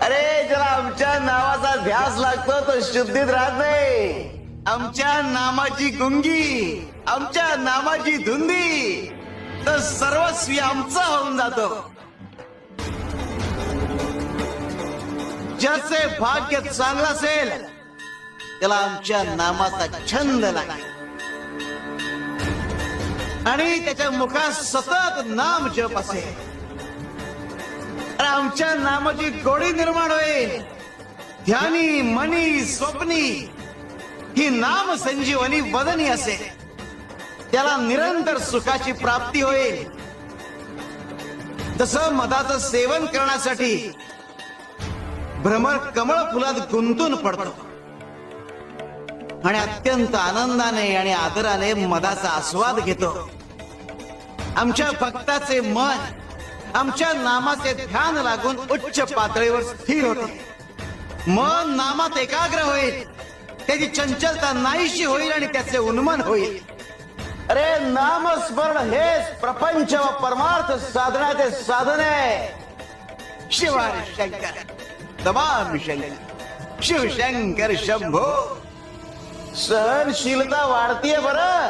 अरे ज्याला आमच्या नावाचा ध्यास लागतो तो शुद्धीत राहत नाही. आमच्या नामाची गुंगी, आमच्या नामाची धुंदी तर सर्वस्वी आमचा होऊन जातो. ज्याचे भाग्य चांगलं असेल त्याला आमच्या नामाचा छंद लागेल आणि त्याच्या मुखात सतत नाम जप असेल. आमच्या नामाची गोडी निर्माण होईल. ध्यानी मनी स्वप्नी ही नाम संजीवनी वदनी असेल. त्याला निरंतर सुखाची प्राप्ती होईल. तसं मधाचं सेवन करण्यासाठी भ्रमर कमळ फुलात गुंतून पडतो आणि अत्यंत आनंदाने आणि आदराने मधाचा आस्वाद घेतो. आमच्या भक्ताचे मन आमच्या नामाचे ध्यान लागून उच्च पातळीवर स्थिर होते. मन नामात एकाग्र होईल. त्याची चंचलता नाहीशी होईल आणि त्याचे उन्मन होईल. अरे नामस्मरण हेच प्रपंच व परमार्थ साधण्याचे साधन आहे. शिवाय शंकर तमाम शंकर शिवशंकर शंभो. सहनशीलता वाढतीये बरं.